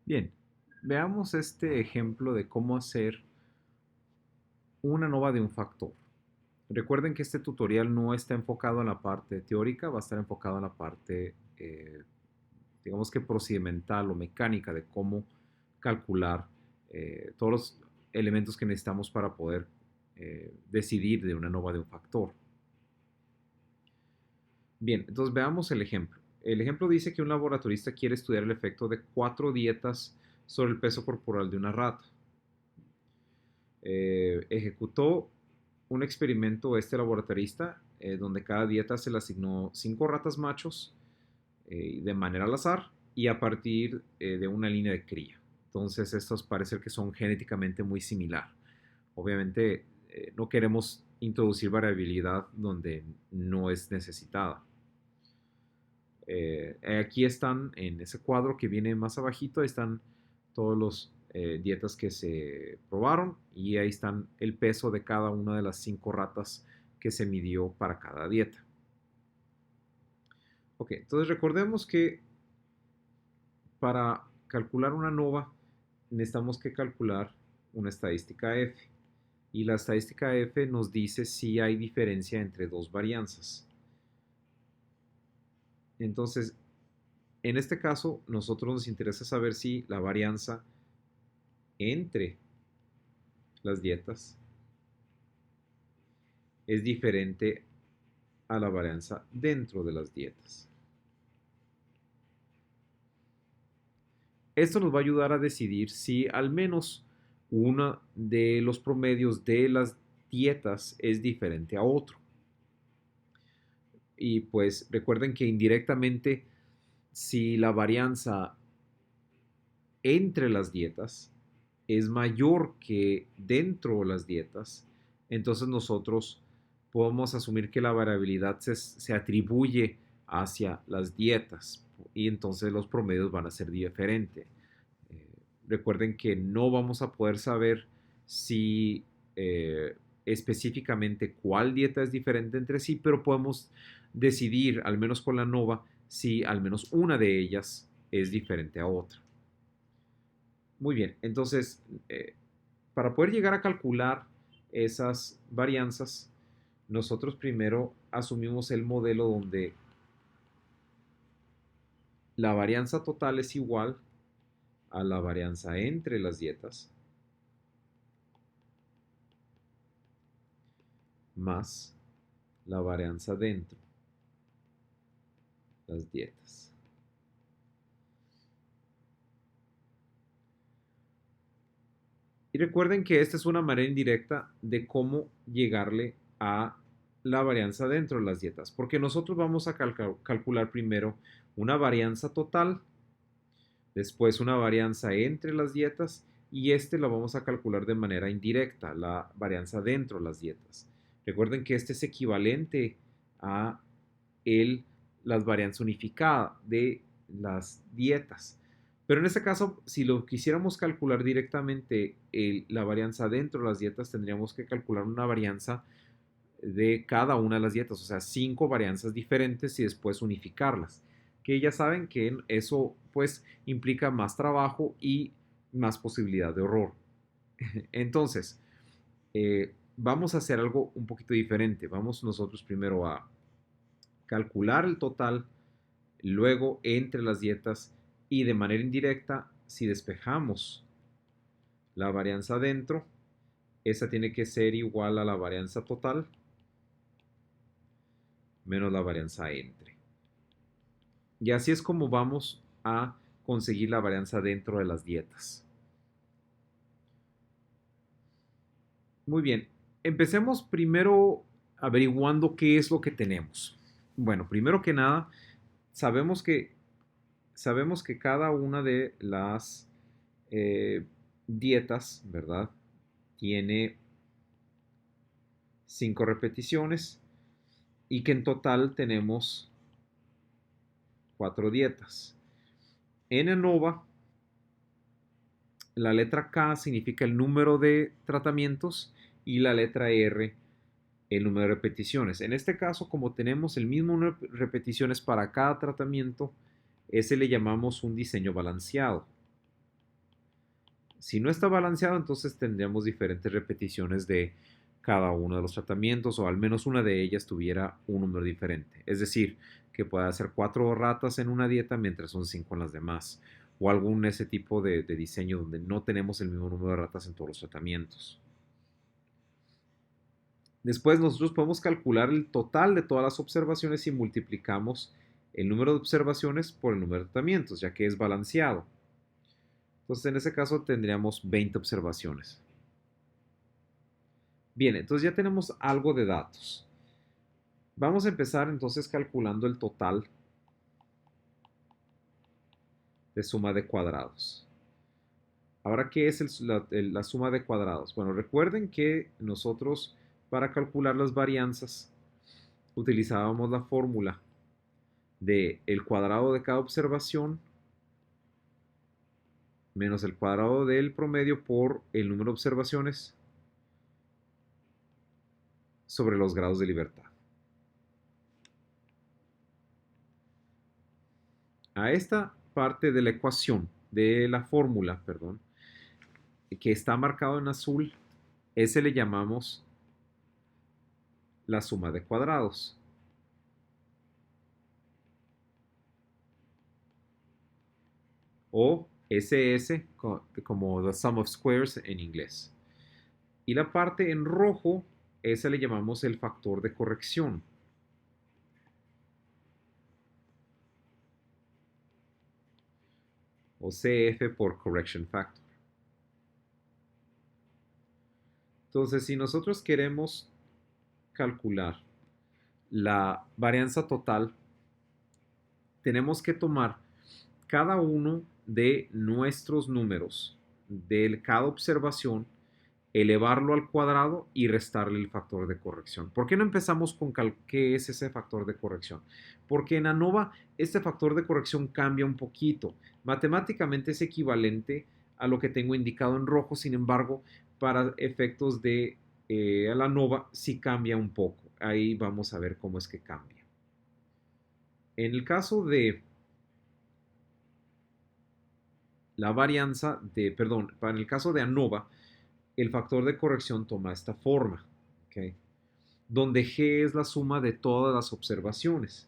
Bien, veamos este ejemplo de cómo hacer una nova de un factor. Recuerden que este tutorial no está enfocado en la parte teórica, va a estar enfocado en la parte, digamos que procedimental o mecánica de cómo calcular todos los elementos que necesitamos para poder decidir de una nova de un factor. Bien, entonces veamos el ejemplo. El ejemplo dice que un laboratorista quiere estudiar el efecto de 4 dietas sobre el peso corporal de una rata. Ejecutó un experimento este laboratorista donde cada dieta se le asignó 5 ratas machos de manera al azar y a partir de una línea de cría. Entonces estos parece que son genéticamente muy similar. Obviamente no queremos introducir variabilidad donde no es necesitada. Aquí están en ese cuadro que viene más abajito, ahí están todos los dietas que se probaron y ahí están el peso de cada una de las 5 ratas que se midió para cada dieta. Ok, entonces recordemos que para calcular una nova necesitamos que calcular una estadística F y la estadística F nos dice si hay diferencia entre dos varianzas. Entonces, en este caso, nosotros nos interesa saber si la varianza entre las dietas es diferente a la varianza dentro de las dietas. Esto nos va a ayudar a decidir si al menos uno de los promedios de las dietas es diferente a otro. Y pues recuerden que indirectamente, si la varianza entre las dietas es mayor que dentro de las dietas, entonces nosotros podemos asumir que la variabilidad se atribuye hacia las dietas y entonces los promedios van a ser diferentes. Eh, Recuerden que no vamos a poder saber si específicamente cuál dieta es diferente entre sí, pero podemos decidir, al menos con la NOVA, si al menos una de ellas es diferente a otra. Muy bien, entonces, para poder llegar a calcular esas varianzas, nosotros primero asumimos el modelo donde la varianza total es igual a la varianza entre las dietas más la varianza dentro de las dietas. Y recuerden que esta es una manera indirecta de cómo llegarle a la varianza dentro de las dietas, porque nosotros vamos a calcular primero una varianza total, después una varianza entre las dietas y este lo vamos a calcular de manera indirecta, la varianza dentro de las dietas. Recuerden que este es equivalente a el, las varianzas unificadas de las dietas. Pero en este caso, si lo quisiéramos calcular directamente la varianza dentro de las dietas, tendríamos que calcular una varianza de cada una de las dietas, o sea, 5 varianzas diferentes y después unificarlas. Que ya saben que eso pues implica más trabajo y más posibilidad de error. Entonces, vamos a hacer algo un poquito diferente. Vamos nosotros primero a calcular el total, luego entre las dietas y de manera indirecta, si despejamos la varianza dentro, esa tiene que ser igual a la varianza total menos la varianza entre. Y así es como vamos a conseguir la varianza dentro de las dietas. Muy bien, empecemos primero averiguando qué es lo que tenemos. Bueno, primero que nada, sabemos que, sabemos que cada una de las eh, dietas, ¿verdad? Tiene 5 repeticiones y que en total tenemos 4 dietas. En ANOVA, la letra K significa el número de tratamientos y la letra R el número de repeticiones. En este caso, como tenemos el mismo número de repeticiones para cada tratamiento, ese le llamamos un diseño balanceado. Si no está balanceado, entonces tendríamos diferentes repeticiones de cada uno de los tratamientos o al menos una de ellas tuviera un número diferente. Es decir, que pueda hacer 4 ratas en una dieta mientras son 5 en las demás. O algún ese tipo de diseño donde no tenemos el mismo número de ratas en todos los tratamientos. Después nosotros podemos calcular el total de todas las observaciones y multiplicamos el número de observaciones por el número de tratamientos, ya que es balanceado. Entonces en ese caso tendríamos 20 observaciones. Bien, entonces ya tenemos algo de datos. Vamos a empezar entonces calculando el total de suma de cuadrados. Ahora, ¿qué es la suma de cuadrados? Bueno, recuerden que nosotros para calcular las varianzas utilizábamos la fórmula de el cuadrado de cada observación menos el cuadrado del promedio por el número de observaciones sobre los grados de libertad. A esta parte de la ecuación, de la fórmula, perdón, que está marcado en azul, ese le llamamos la suma de cuadrados. O SS, como the sum of squares en inglés. Y la parte en rojo, esa le llamamos el factor de corrección. O CF por correction factor. Entonces, si nosotros queremos calcular la varianza total, tenemos que tomar cada uno de nuestros números de cada observación, elevarlo al cuadrado y restarle el factor de corrección. ¿Por qué no empezamos con qué es ese factor de corrección? Porque en ANOVA este factor de corrección cambia un poquito. Matemáticamente es equivalente a lo que tengo indicado en rojo, sin embargo, para efectos de la ANOVA sí cambia un poco. Ahí vamos a ver cómo es que cambia. En el caso de la varianza de, perdón, para el caso de ANOVA, el factor de corrección toma esta forma, ¿ok? Donde G es la suma de todas las observaciones.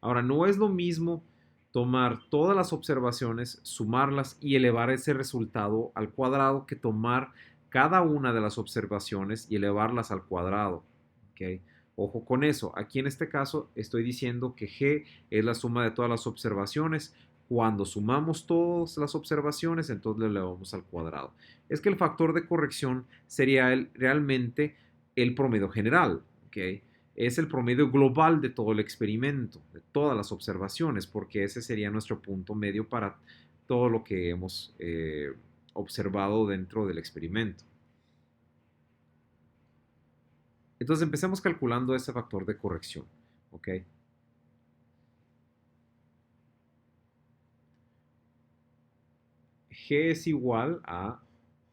Ahora, no es lo mismo tomar todas las observaciones, sumarlas y elevar ese resultado al cuadrado que tomar cada una de las observaciones y elevarlas al cuadrado, ¿ok? Ojo con eso. Aquí en este caso estoy diciendo que G es la suma de todas las observaciones. Cuando sumamos todas las observaciones, entonces le elevamos al cuadrado. Es que el factor de corrección sería realmente el promedio general, ¿ok? Es el promedio global de todo el experimento, de todas las observaciones, porque ese sería nuestro punto medio para todo lo que hemos observado dentro del experimento. Entonces empecemos calculando ese factor de corrección, ¿ok? G es igual a,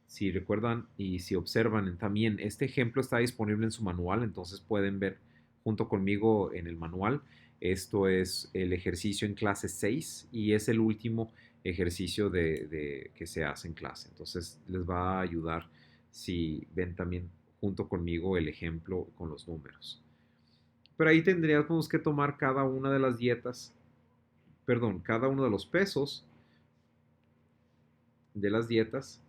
si recuerdan y si observan también, este ejemplo está disponible en su manual, entonces pueden ver junto conmigo en el manual. Esto es el ejercicio en clase 6 y es el último ejercicio que se hace en clase. Entonces les va a ayudar si ven también junto conmigo el ejemplo con los números. Pero ahí tendríamos que tomar cada una de las dietas, perdón, cada uno de los pesos de las dietas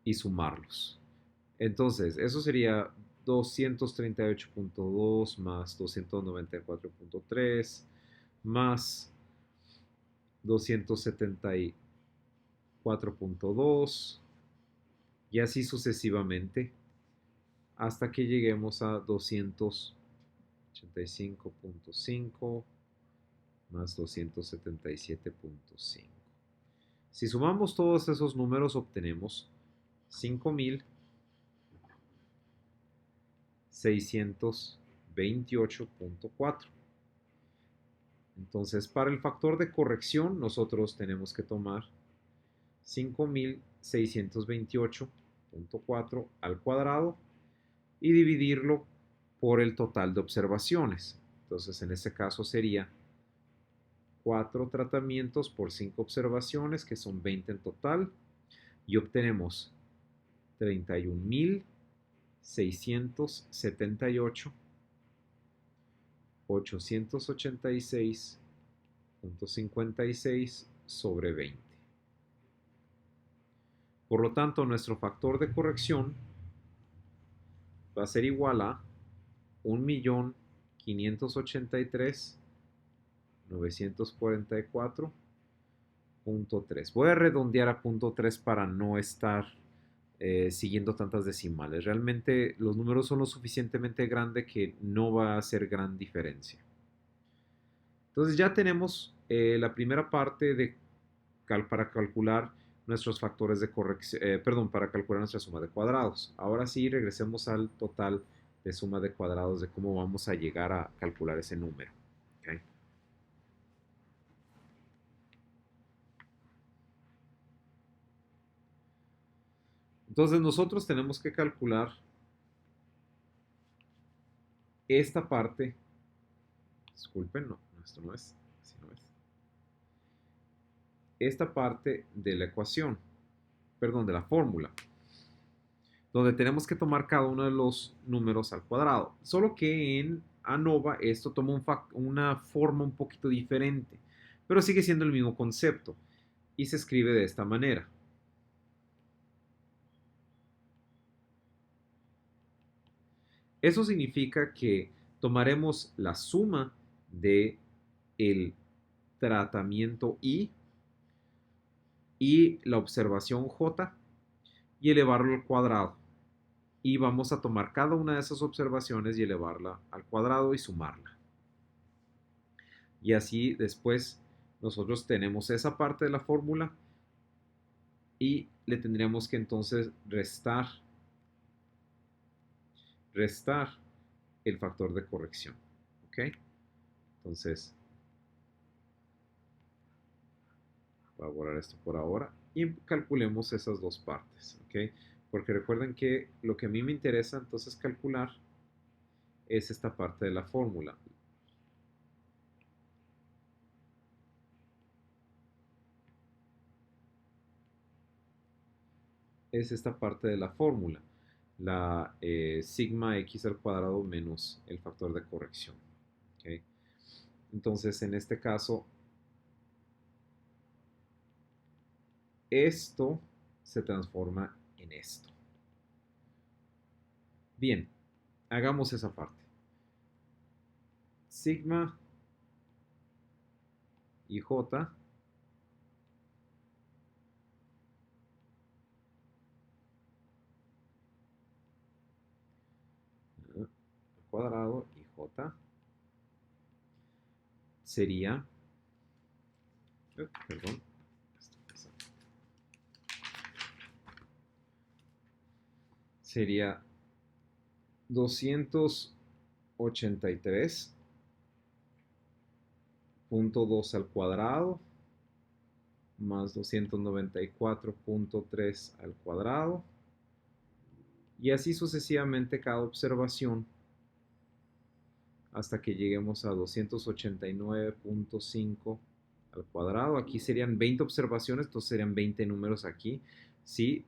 y sumarlos. Entonces, eso sería 238.2 más 294.3 más 274.2 y así sucesivamente hasta que lleguemos a 285.5 más 277.5. Si sumamos todos esos números obtenemos 5.628.4. Entonces, para el factor de corrección, nosotros tenemos que tomar 5.628.4 al cuadrado y dividirlo por el total de observaciones. Entonces, en este caso sería 4 tratamientos por 5 observaciones, que son 20 en total, y obtenemos 31.678.886.56 sobre 20. Por lo tanto, nuestro factor de corrección va a ser igual a 1.583.944.3. Voy a redondear a punto 3 para no estar siguiendo tantas decimales. Realmente los números son lo suficientemente grandes que no va a hacer gran diferencia. Entonces ya tenemos la primera parte para calcular nuestros factores de corrección, perdón, para calcular nuestra suma de cuadrados. Ahora sí, regresemos al total de suma de cuadrados de cómo vamos a llegar a calcular ese número. ¿Okay? Entonces nosotros tenemos que calcular esta parte. Disculpen, no, esto no es, así no es. Esta parte de la ecuación, perdón, de la fórmula, donde tenemos que tomar cada uno de los números al cuadrado. Solo que en ANOVA esto toma una forma un poquito diferente, pero sigue siendo el mismo concepto y se escribe de esta manera. Eso significa que tomaremos la suma de el tratamiento y la observación J y elevarlo al cuadrado. Y vamos a tomar cada una de esas observaciones y elevarla al cuadrado y sumarla. Y así después nosotros tenemos esa parte de la fórmula y le tendríamos que entonces restar el factor de corrección. ¿Ok? Entonces, voy a borrar esto por ahora y calculemos esas dos partes. ¿Ok? Porque recuerden que lo que a mí me interesa entonces calcular es esta parte de la fórmula. Es esta parte de la fórmula, la sigma x al cuadrado menos el factor de corrección. ¿Okay? Entonces, en este caso, esto se transforma en esto. Bien, hagamos esa parte. Sigma y j al cuadrado y j sería, perdón, sería 283.2 al cuadrado más 294.3 al cuadrado y así sucesivamente cada observación hasta que lleguemos a 289.5 al cuadrado. Aquí serían 20 observaciones, entonces serían 20 números aquí. Sí,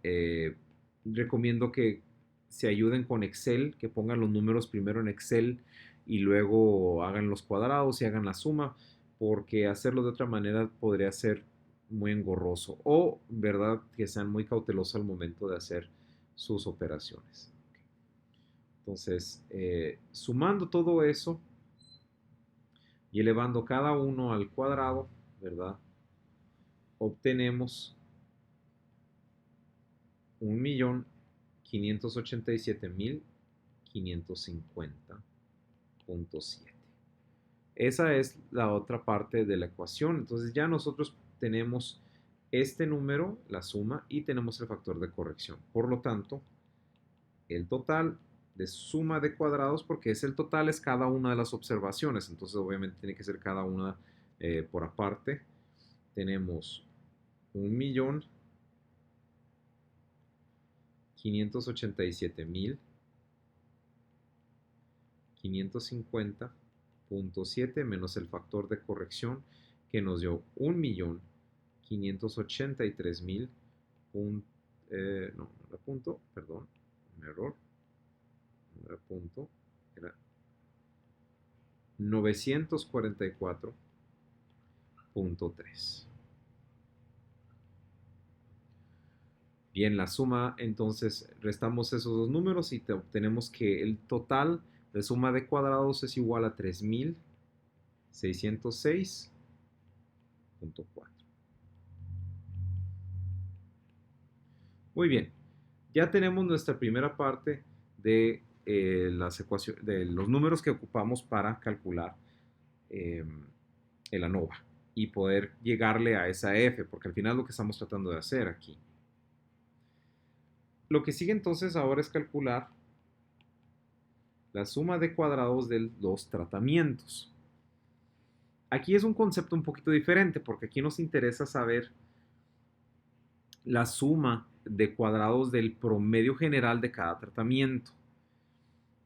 recomiendo que se ayuden con Excel, que pongan los números primero en Excel y luego hagan los cuadrados y hagan la suma, porque hacerlo de otra manera podría ser muy engorroso o, verdad, que sean muy cautelosos al momento de hacer sus operaciones. Entonces, sumando todo eso y elevando cada uno al cuadrado, ¿verdad? Obtenemos 1.587.550.7. Esa es la otra parte de la ecuación. Entonces ya nosotros tenemos este número, la suma, y tenemos el factor de corrección. Por lo tanto, el total de suma de cuadrados, porque el total es cada una de las observaciones, entonces obviamente tiene que ser cada una por aparte. Tenemos 1.587.550.7 menos el factor de corrección, que nos dio 1.583.000. No, no era punto, perdón, un error, no era punto, era 944.3. Bien, la suma, entonces restamos esos dos números y obtenemos que el total de suma de cuadrados es igual a 3.606.4. Muy bien, ya tenemos nuestra primera parte de las ecuaciones, de los números que ocupamos para calcular eh, el ANOVA y poder llegarle a esa F, porque al final es lo que estamos tratando de hacer aquí. Lo que sigue entonces ahora es calcular la suma de cuadrados de los tratamientos. Aquí es un concepto un poquito diferente porque aquí nos interesa saber la suma de cuadrados del promedio general de cada tratamiento.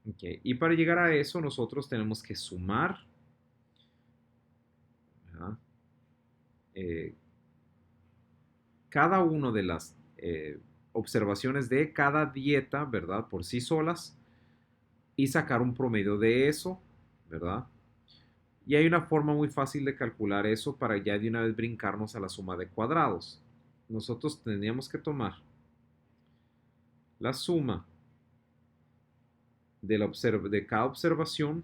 Okay. Y para llegar a eso nosotros tenemos que sumar cada una de las observaciones de cada dieta, ¿verdad? Por sí solas y sacar un promedio de eso, ¿verdad? Y hay una forma muy fácil de calcular eso para ya de una vez brincarnos a la suma de cuadrados. Nosotros tendríamos que tomar la suma de cada observación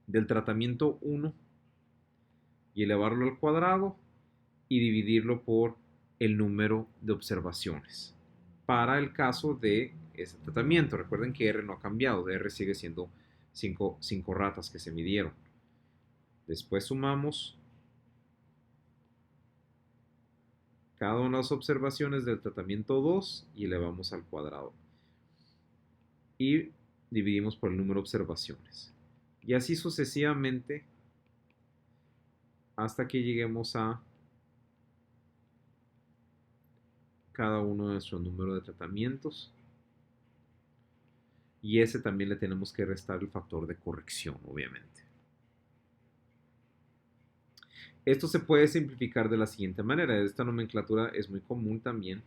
del tratamiento 1 y elevarlo al cuadrado y dividirlo por el número de observaciones. Para el caso de ese tratamiento, recuerden que R no ha cambiado, R sigue siendo 5 ratas que se midieron. Después sumamos cada una de las observaciones del tratamiento 2 y elevamos al cuadrado. Y dividimos por el número de observaciones. Y así sucesivamente hasta que lleguemos a cada uno de nuestros números de tratamientos. Y ese también le tenemos que restar el factor de corrección, obviamente. Esto se puede simplificar de la siguiente manera. Esta nomenclatura es muy común también,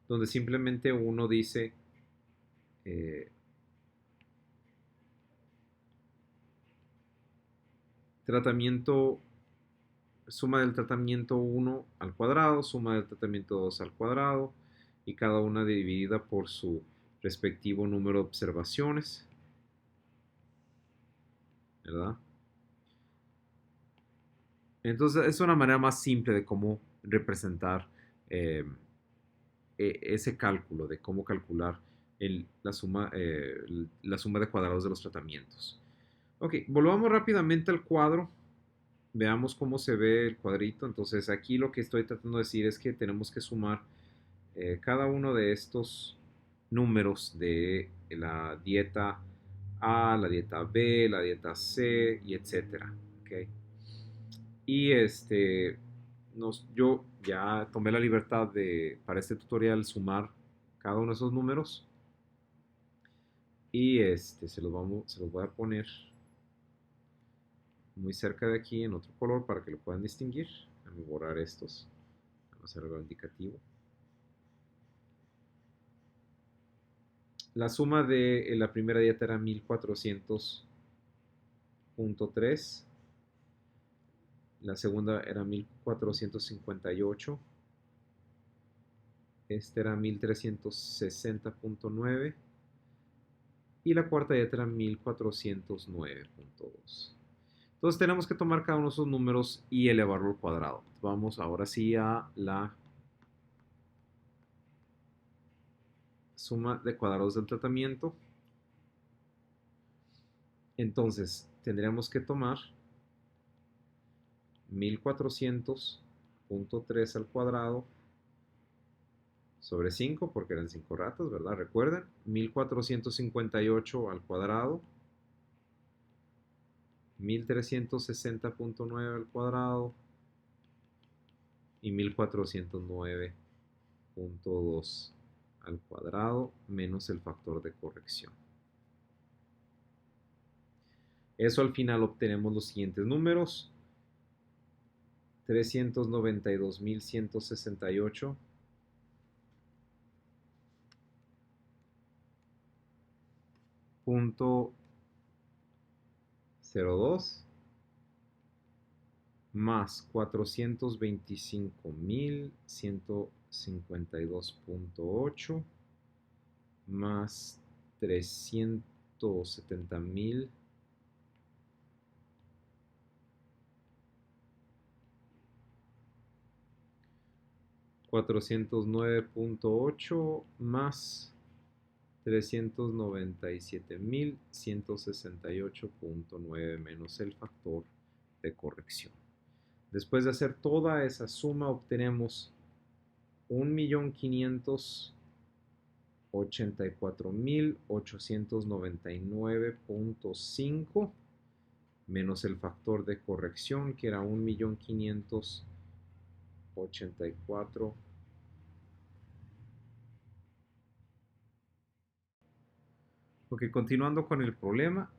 donde simplemente uno dice tratamiento, suma del tratamiento 1 al cuadrado, suma del tratamiento 2 al cuadrado, y cada una dividida por su respectivo número de observaciones, ¿verdad? Entonces es una manera más simple de cómo representar ese cálculo, de cómo calcular la suma de cuadrados de los tratamientos. Ok, volvamos rápidamente al cuadro. Veamos cómo se ve el cuadrito. Entonces aquí lo que estoy tratando de decir es que tenemos que sumar cada uno de estos números de la dieta A, la dieta B, la dieta C y etcétera. ¿Okay? Y yo ya tomé la libertad de, para este tutorial, sumar cada uno de esos números. Y se los voy a poner muy cerca de aquí en otro color para que lo puedan distinguir. Vamos a borrar estos. Vamos a hacer algo indicativo. La suma de la primera dieta era 1400.3. La segunda era 1458. Este era 1360.9. Y la cuarta dieta era 1409.2. Entonces tenemos que tomar cada uno de esos números y elevarlo al cuadrado. Vamos ahora sí a la suma de cuadrados del tratamiento. Entonces tendríamos que tomar 1400.3 al cuadrado sobre 5, porque eran 5 ratas, ¿verdad? Recuerden, 1458 al cuadrado, 1360.9 al cuadrado y 1409.2 al cuadrado menos el factor de corrección. Eso al final obtenemos los siguientes números. 392.168 punto 02 más 425.152.8 más 370.000 409.8 más 397.168.9 menos el factor de corrección. Después de hacer toda esa suma obtenemos 1.584.899.5 menos el factor de corrección que era 1.584.000. Ok, continuando con el problema.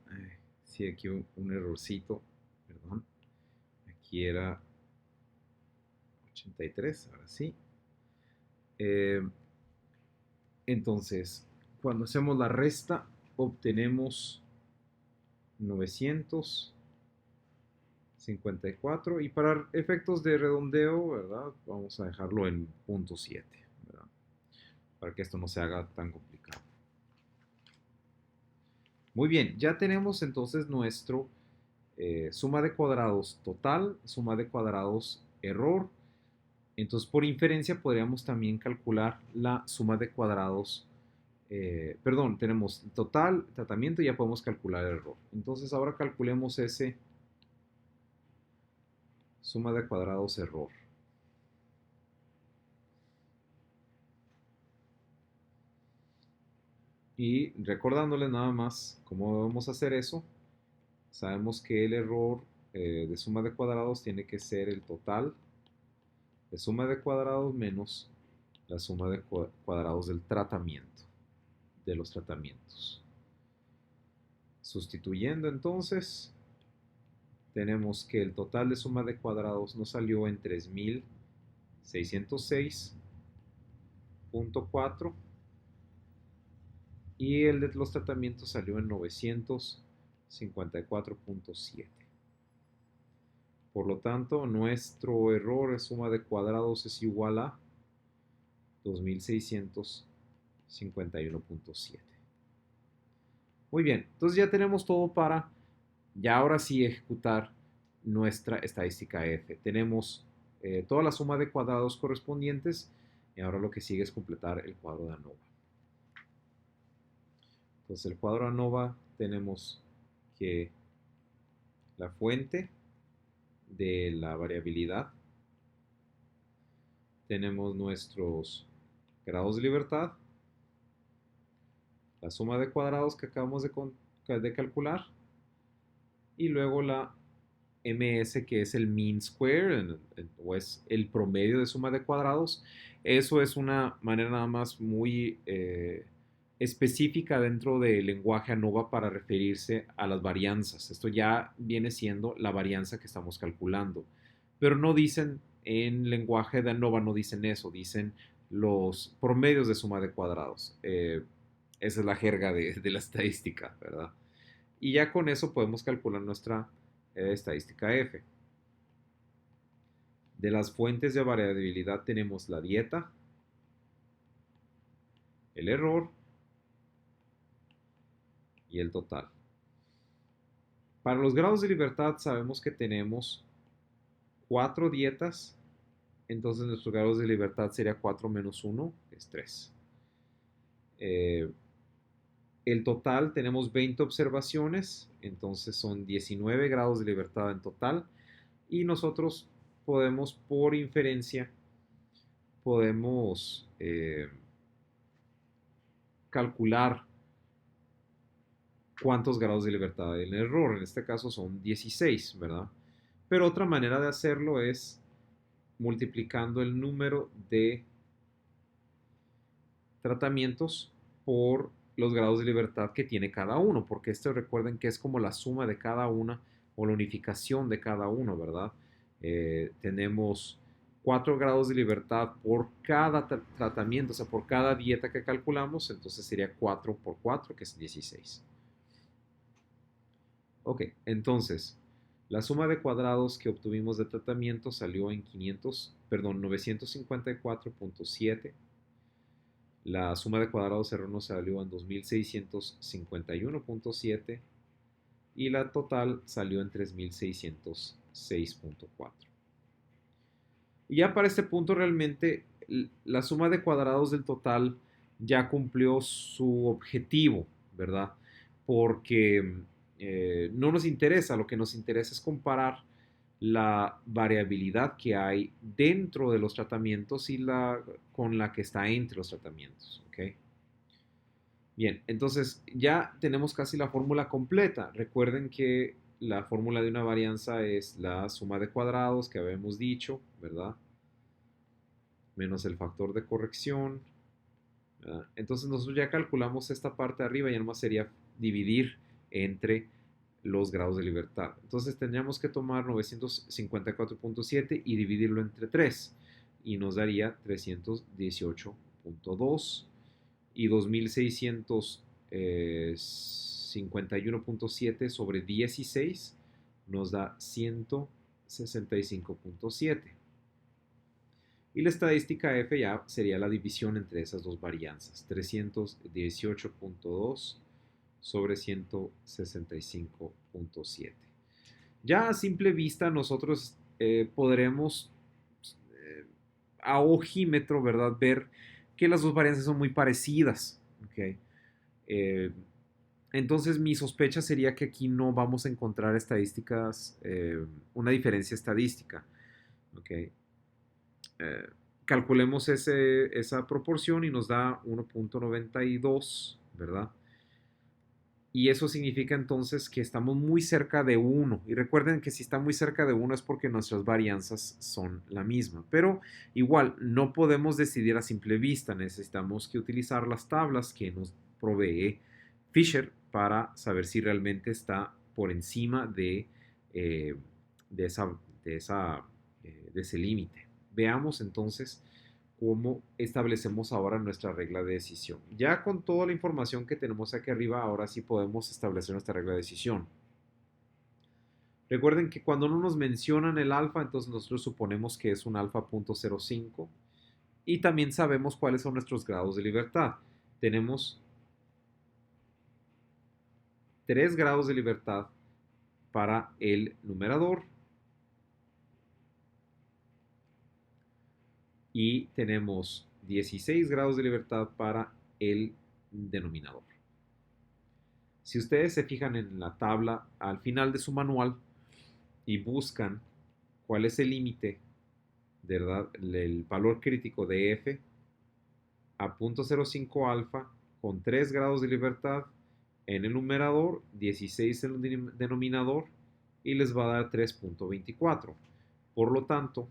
Sí, aquí un errorcito. Perdón. Aquí era 83, ahora sí. Entonces, cuando hacemos la resta, obtenemos 954 y para efectos de redondeo, ¿verdad? Vamos a dejarlo en 0.7, ¿verdad? Para que esto no se haga tan complicado. Muy bien, ya tenemos entonces nuestro suma de cuadrados total, suma de cuadrados error. Entonces, por inferencia, podríamos también calcular la suma de cuadrados. Perdón, tenemos total, tratamiento y ya podemos calcular el error. Entonces, ahora calculemos ese suma de cuadrados error. Y recordándoles nada más cómo debemos hacer eso, sabemos que el error de suma de cuadrados tiene que ser el total de suma de cuadrados menos la suma de cuadrados del tratamiento, de los tratamientos. Sustituyendo entonces, tenemos que el total de suma de cuadrados nos salió en 3.606.4 y el de los tratamientos salió en 954.7. Por lo tanto, nuestro error de suma de cuadrados es igual a 2.651.7. Muy bien, entonces ya tenemos todo para ya ahora sí ejecutar nuestra estadística F. Tenemos toda la suma de cuadrados correspondientes y ahora lo que sigue es completar el cuadro de ANOVA. Entonces el cuadro ANOVA tenemos que la fuente de la variabilidad, tenemos nuestros grados de libertad, la suma de cuadrados que acabamos de calcular y luego la ms, que es el mean square, o es el promedio de suma de cuadrados. Eso es una manera nada más muy específica dentro del lenguaje ANOVA para referirse a las varianzas. Esto ya viene siendo la varianza que estamos calculando. Pero no dicen, en lenguaje de ANOVA no dicen eso, dicen los promedios de suma de cuadrados. Esa es la jerga de la estadística, ¿verdad? Y ya con eso podemos calcular nuestra estadística F. De las fuentes de variabilidad tenemos la dieta, el error y el total. Para los grados de libertad sabemos que tenemos 4 dietas, entonces nuestros grados de libertad sería 4 menos 1, que es 3. El total tenemos 20 observaciones, entonces son 19 grados de libertad en total y nosotros podemos, por inferencia, podemos calcular cuántos grados de libertad hay en el error. En este caso son 16, ¿verdad? Pero otra manera de hacerlo es multiplicando el número de tratamientos por los grados de libertad que tiene cada uno, porque esto recuerden que es como la suma de cada una o la unificación de cada uno, ¿verdad? tenemos 4 grados de libertad por cada tratamiento, o sea, por cada dieta que calculamos, entonces sería 4 por 4, que es 16. Ok, entonces, la suma de cuadrados que obtuvimos de tratamiento salió en 954.7. La suma de cuadrados erróneos salió en 2651.7 y la total salió en 3606.4. Y ya para este punto realmente la suma de cuadrados del total ya cumplió su objetivo, ¿verdad? Porque no nos interesa, lo que nos interesa es comparar la variabilidad que hay dentro de los tratamientos y con la que está entre los tratamientos, ¿ok? Bien, entonces ya tenemos casi la fórmula completa. Recuerden que la fórmula de una varianza es la suma de cuadrados que habíamos dicho, ¿verdad? Menos el factor de corrección. ¿Verdad? Entonces nosotros ya calculamos esta parte de arriba y nomás sería dividir entre los grados de libertad. Entonces tendríamos que tomar 954.7 y dividirlo entre 3 y nos daría 318.2 y 2651.7 sobre 16 nos da 165.7. Y la estadística F ya sería la división entre esas dos varianzas, 318.2 sobre 165.7. Ya a simple vista nosotros podremos a ojímetro, ¿verdad? Ver que las dos varianzas son muy parecidas. ¿Okay? Eh, entonces mi sospecha sería que aquí no vamos a encontrar estadísticas, una diferencia estadística. ¿Okay? Calculemos esa proporción y nos da 1.92, ¿verdad? Y eso significa entonces que estamos muy cerca de 1. Y recuerden que si está muy cerca de 1 es porque nuestras varianzas son la misma. Pero igual, no podemos decidir a simple vista. Necesitamos que utilizar las tablas que nos provee Fisher para saber si realmente está por encima eh, de, esa, de ese límite. Veamos entonces cómo establecemos ahora nuestra regla de decisión. Ya con toda la información que tenemos aquí arriba, ahora sí podemos establecer nuestra regla de decisión. Recuerden que cuando no nos mencionan el alfa, entonces nosotros suponemos que es un alfa .05 y también sabemos cuáles son nuestros grados de libertad. Tenemos 3 grados de libertad para el numerador y tenemos 16 grados de libertad para el denominador. Si ustedes se fijan en la tabla al final de su manual y buscan cuál es el límite, ¿verdad? El valor crítico de F a 0.05 alfa con 3 grados de libertad en el numerador, 16 en el denominador y les va a dar 3.24. Por lo tanto,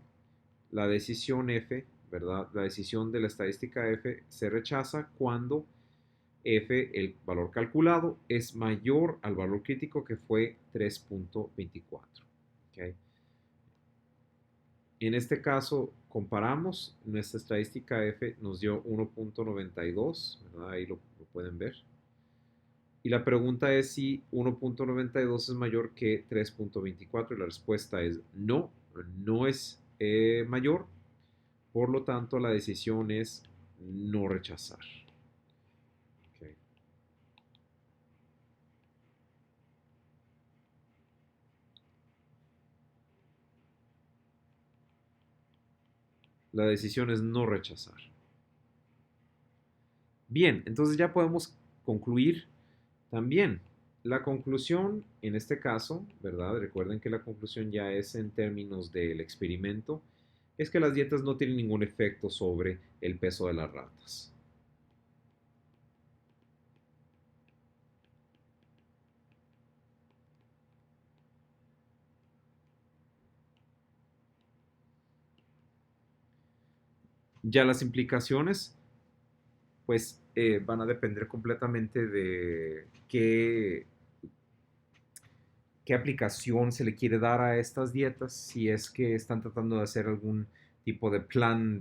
la decisión F, ¿verdad? La decisión de la estadística F se rechaza cuando F, el valor calculado, es mayor al valor crítico que fue 3.24. ¿Okay? En este caso, comparamos, nuestra estadística F nos dio 1.92, ¿verdad? Ahí lo pueden ver. Y la pregunta es si 1.92 es mayor que 3.24 y la respuesta es no, no es mayor. Por lo tanto, la decisión es no rechazar. Okay. La decisión es no rechazar. Bien, entonces ya podemos concluir también. La conclusión en este caso, ¿verdad? Recuerden que la conclusión ya es en términos del experimento, es que las dietas no tienen ningún efecto sobre el peso de las ratas. Ya las implicaciones, pues van a depender completamente de qué aplicación se le quiere dar a estas dietas, si es que están tratando de hacer algún tipo de plan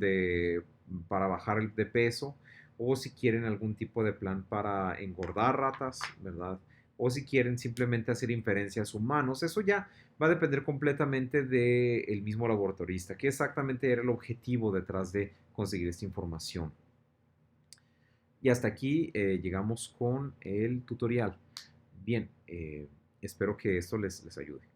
para bajar de peso, o si quieren algún tipo de plan para engordar ratas, ¿verdad? O si quieren simplemente hacer inferencias humanos. Eso ya va a depender completamente del mismo laboratorista, que exactamente era el objetivo detrás de conseguir esta información. Y hasta aquí llegamos con el tutorial. Bien, espero que esto les ayude.